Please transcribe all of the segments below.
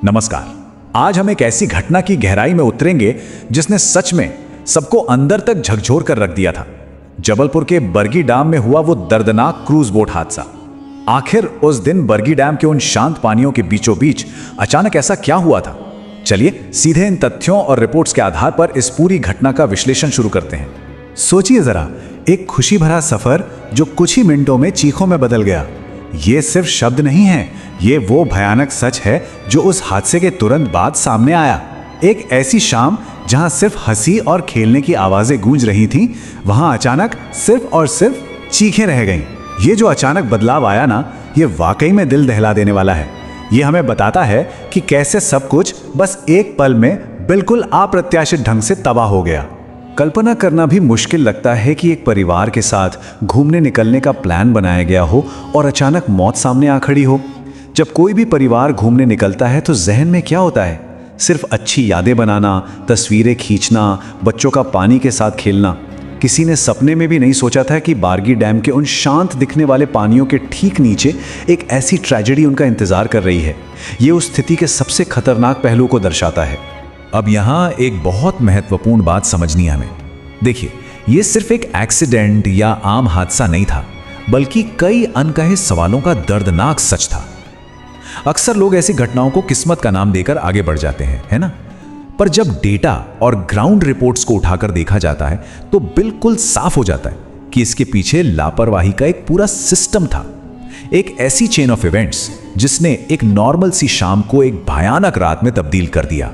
नमस्कार। आज हम एक ऐसी घटना की गहराई में उतरेंगे जिसने सच में सबको अंदर तक झकझोर कर रख दिया था। जबलपुर के बरगी डैम में हुआ वो दर्दनाक क्रूज बोट हादसा। आखिर उस दिन बरगी डैम के उन शांत पानियों के बीचों बीच अचानक ऐसा क्या हुआ था? चलिए सीधे इन तथ्यों और रिपोर्ट्स के आधार पर इस पूरी घटना का विश्लेषण शुरू करते हैं। सोचिए जरा, एक खुशी भरा सफर जो कुछ ही मिनटों में चीखों में बदल गया। ये सिर्फ शब्द नहीं है, ये वो भयानक सच है जो उस हादसे के तुरंत बाद सामने आया। एक ऐसी शाम जहां सिर्फ हंसी और खेलने की आवाजें गूंज रही थीं, वहां अचानक सिर्फ और सिर्फ चीखें रह गईं। ये जो अचानक बदलाव आया ना, ये वाकई में दिल दहला देने वाला है। ये हमें बताता है कि कैसे सब कुछ बस एक पल में बिल्कुल अप्रत्याशित ढंग से तबाह हो गया। कल्पना करना भी मुश्किल लगता है कि एक परिवार के साथ घूमने निकलने का प्लान बनाया गया हो और अचानक मौत सामने आ खड़ी हो। जब कोई भी परिवार घूमने निकलता है तो जहन में क्या होता है? सिर्फ अच्छी यादें बनाना, तस्वीरें खींचना, बच्चों का पानी के साथ खेलना। किसी ने सपने में भी नहीं सोचा था कि बारगी डैम के उन शांत दिखने वाले पानियों के ठीक नीचे एक ऐसी ट्रेजेडी उनका इंतजार कर रही है। ये उस स्थिति के सबसे खतरनाक पहलू को दर्शाता है। अब यहाँ एक बहुत महत्वपूर्ण बात समझनी है हमें। देखिए, ये सिर्फ एक एक्सीडेंट या आम हादसा नहीं था, बल्कि कई अनकहे सवालों का दर्दनाक सच था। अक्सर लोग ऐसी घटनाओं को किस्मत का नाम देकर आगे बढ़ जाते हैं, है ना? पर जब डेटा और ग्राउंड रिपोर्ट्स को उठाकर देखा जाता है तो बिल्कुल साफ हो जाता है कि इसके पीछे लापरवाही का एक पूरा सिस्टम था। एक ऐसी चेन ऑफ इवेंट्स जिसने एक नॉर्मल सी शाम को एक भयानक रात में तब्दील कर दिया।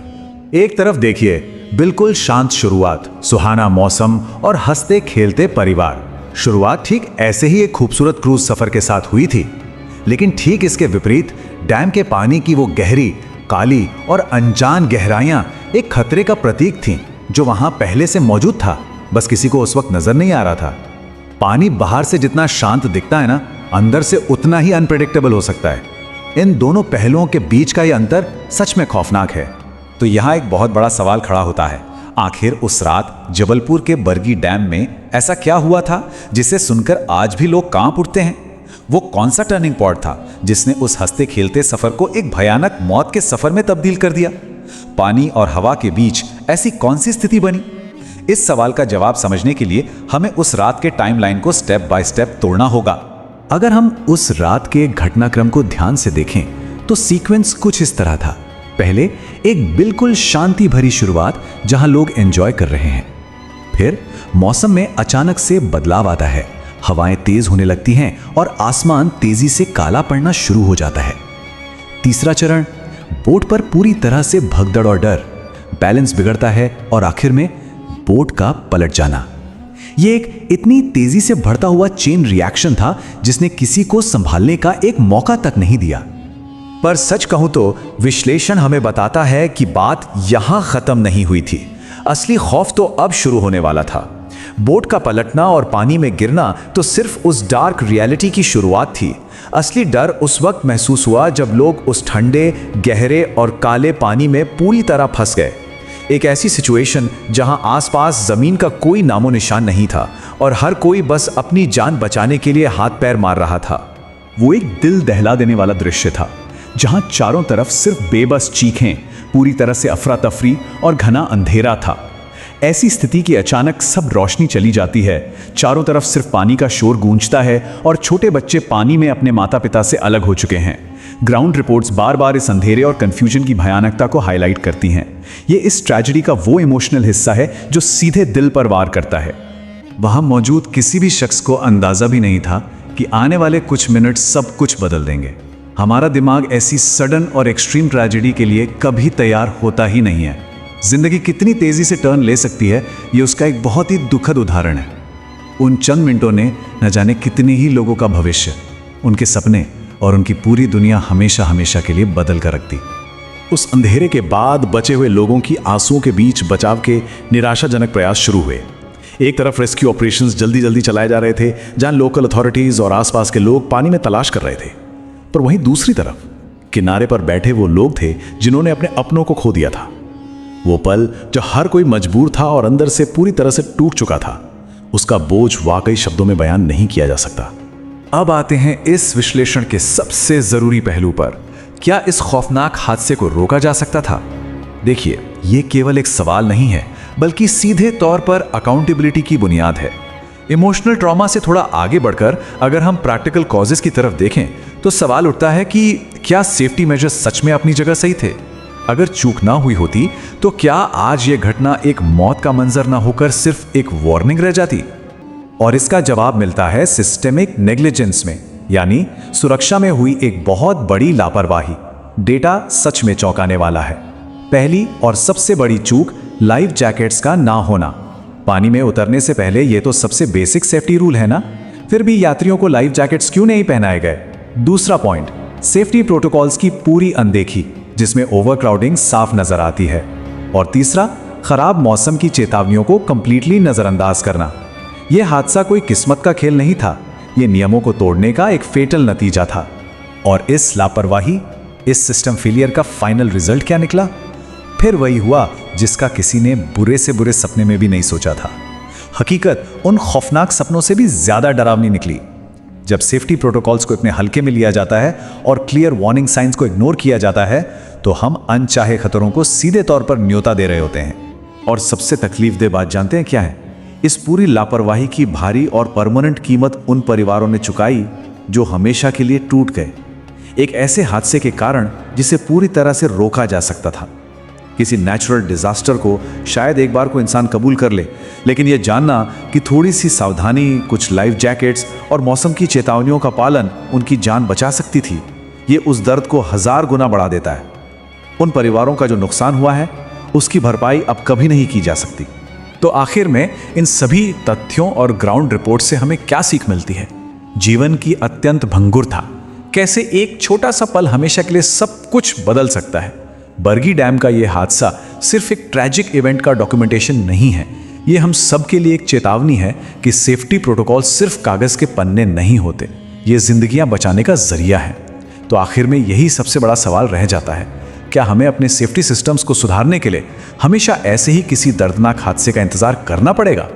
एक तरफ देखिए, बिल्कुल शांत शुरुआत, सुहाना मौसम और हंसते खेलते परिवार। शुरुआत ठीक ऐसे ही एक खूबसूरत क्रूज सफर के साथ हुई थी। लेकिन ठीक इसके विपरीत डैम के पानी की वो गहरी, काली और अनजान गहराइयां एक खतरे का प्रतीक थीं, जो वहां पहले से मौजूद था, बस किसी को उस वक्त नजर नहीं आ रहा था। पानी बाहर से जितना शांत दिखता है ना, अंदर से उतना ही अनप्रेडिक्टेबल हो सकता है। इन दोनों पहलुओं के बीच का ये अंतर सच में खौफनाक है। तो यहाँ एक बहुत बड़ा सवाल खड़ा होता है, आखिर उस रात जबलपुर के बरगी डैम में ऐसा क्या हुआ था जिसे सुनकर आज भी लोग कांप उठते हैं? वो कौन सा टर्निंग पॉइंट था जिसने उस हंसते खेलते सफर को एक भयानक मौत के सफर में तब्दील कर दिया? पानी और हवा के बीच ऐसी कौन सी स्थिति बनी? इस सवाल का जवाब समझने के लिए हमें उस रात के टाइमलाइन को स्टेप बाय स्टेप तोड़ना होगा। अगर हम उस रात के घटनाक्रम को ध्यान से देखें तो सीक्वेंस कुछ इस तरह था। पहले एक बिल्कुल शांति भरी शुरुआत जहां लोग एंजॉय कर रहे हैं। फिर मौसम में अचानक से बदलाव आता है, हवाएं तेज होने लगती हैं और आसमान तेजी से काला पड़ना शुरू हो जाता है। तीसरा चरण, बोट पर पूरी तरह से भगदड़ और डर, बैलेंस बिगड़ता है और आखिर में बोट का पलट जाना। यह एक इतनी तेजी से बढ़ता हुआ चेन रिएक्शन था जिसने किसी को संभालने का एक मौका तक नहीं दिया। पर सच कहूं तो विश्लेषण हमें बताता है कि बात यहां खत्म नहीं हुई थी। असली खौफ तो अब शुरू होने वाला था। बोट का पलटना और पानी में गिरना तो सिर्फ उस डार्क रियलिटी की शुरुआत थी। असली डर उस वक्त महसूस हुआ जब लोग उस ठंडे, गहरे और काले पानी में पूरी तरह फंस गए। एक ऐसी सिचुएशन जहां आसपास जमीन का कोई नामो निशान नहीं था और हर कोई बस अपनी जान बचाने के लिए हाथ पैर मार रहा था। वो एक दिल दहला देने वाला दृश्य था, जहां चारों तरफ सिर्फ बेबस चीखें, पूरी तरह से अफरा तफरी और घना अंधेरा था। ऐसी स्थिति की अचानक सब रोशनी चली जाती है, चारों तरफ सिर्फ पानी का शोर गूंजता है और छोटे बच्चे पानी में अपने माता पिता से अलग हो चुके हैं। ग्राउंड रिपोर्ट्स बार बार इस अंधेरे और कंफ्यूजन की भयानकता को हाईलाइट करती हैं। ये इस ट्रेजेडी का वो इमोशनल हिस्सा है जो सीधे दिल पर वार करता है। वहां मौजूद किसी भी शख्स को अंदाजा भी नहीं था कि आने वाले कुछ मिनट सब कुछ बदल देंगे। हमारा दिमाग ऐसी सडन और एक्सट्रीम ट्रेजेडी के लिए कभी तैयार होता ही नहीं है। जिंदगी कितनी तेजी से टर्न ले सकती है, ये उसका एक बहुत ही दुखद उदाहरण है। उन चंद मिनटों ने न जाने कितने ही लोगों का भविष्य, उनके सपने और उनकी पूरी दुनिया हमेशा हमेशा के लिए बदल कर रख दी। उस अंधेरे के बाद बचे हुए लोगों की आंसुओं के बीच बचाव के निराशाजनक प्रयास शुरू हुए। एक तरफ रेस्क्यू ऑपरेशंस जल्दी जल्दी चलाए जा रहे थे, जहां लोकल अथॉरिटीज और आसपास के लोग पानी में तलाश कर रहे थे। पर वहीं दूसरी तरफ किनारे पर बैठे वो लोग थे जिन्होंने अपने अपनों को खो दिया था। वो पल जो हर कोई मजबूर था और अंदर से पूरी तरह से टूट चुका था, उसका बोझ वाकई शब्दों में बयान नहीं किया जा सकता। अब आते हैं इस विश्लेषण के सबसे जरूरी पहलू पर। क्या इस खौफनाक हादसे को रोका जा सकता था? देखिए, ये केवल एक सवाल नहीं है, बल्कि सीधे तौर पर अकाउंटेबिलिटी की बुनियाद है। इमोशनल ट्रॉमा से थोड़ा आगे बढ़कर अगर हम प्रैक्टिकल कॉजेस की तरफ देखें तो सवाल उठता है कि क्या सेफ्टी मेजर्स सच में अपनी जगह सही थे? अगर चूक ना हुई होती तो क्या आज ये घटना एक मौत का मंजर ना होकर सिर्फ एक वार्निंग रह जाती? और इसका जवाब मिलता है सिस्टेमिक नेग्लिजेंस में, यानी सुरक्षा में हुई एक बहुत बड़ी लापरवाही। डेटा सच में चौंकाने वाला है। पहली और सबसे बड़ी चूक लाइफ जैकेट्स का ना होना। पानी में उतरने से पहले ये तो सबसे बेसिक सेफ्टी रूल है ना, फिर भी यात्रियों को लाइफ जैकेट्स क्यों नहीं पहनाए गए? दूसरा पॉइंट, सेफ्टी प्रोटोकॉल्स की पूरी अनदेखी, जिसमें ओवरक्राउडिंग साफ नजर आती है। और तीसरा, खराब मौसम की चेतावनियों को कंप्लीटली नजरअंदाज करना। यह हादसा कोई किस्मत का खेल नहीं था, यह नियमों को तोड़ने का एक फेटल नतीजा था। और इस लापरवाही, इस सिस्टम फेलियर का फाइनल रिजल्ट क्या निकला? फिर वही हुआ जिसका किसी ने बुरे से बुरे सपने में भी नहीं सोचा था। हकीकत उन खौफनाक सपनों से भी ज्यादा डरावनी निकली। जब सेफ्टी प्रोटोकॉल्स को इतने हल्के में लिया जाता है और क्लियर वार्निंग साइंस को इग्नोर किया जाता है, तो हम अनचाहे खतरों को सीधे तौर पर न्योता दे रहे होते हैं। और सबसे तकलीफदेह बात जानते हैं क्या है? इस पूरी लापरवाही की भारी और परमानेंट कीमत उन परिवारों ने चुकाई जो हमेशा के लिए टूट गए, एक ऐसे हादसे के कारण जिसे पूरी तरह से रोका जा सकता था। किसी नेचुरल डिजास्टर को शायद एक बार को इंसान कबूल कर ले, लेकिन यह जानना कि थोड़ी सी सावधानी, कुछ लाइफ जैकेट्स और मौसम की चेतावनियों का पालन उनकी जान बचा सकती थी, ये उस दर्द को 1000 गुना बढ़ा देता है। उन परिवारों का जो नुकसान हुआ है, उसकी भरपाई अब कभी नहीं की जा सकती। तो आखिर में इन सभी तथ्यों और ग्राउंड रिपोर्ट से हमें क्या सीख मिलती है? जीवन की अत्यंत भंगुर था, कैसे एक छोटा सा पल हमेशा के लिए सब कुछ बदल सकता है। बरगी डैम का यह हादसा सिर्फ एक ट्रैजिक इवेंट का डॉक्यूमेंटेशन नहीं है, ये हम सब के लिए एक चेतावनी है कि सेफ्टी प्रोटोकॉल सिर्फ कागज के पन्ने नहीं होते, ये जिंदगियां बचाने का जरिया है। तो आखिर में यही सबसे बड़ा सवाल रह जाता है, क्या हमें अपने सेफ्टी सिस्टम्स को सुधारने के लिए हमेशा ऐसे ही किसी दर्दनाक हादसे का इंतजार करना पड़ेगा?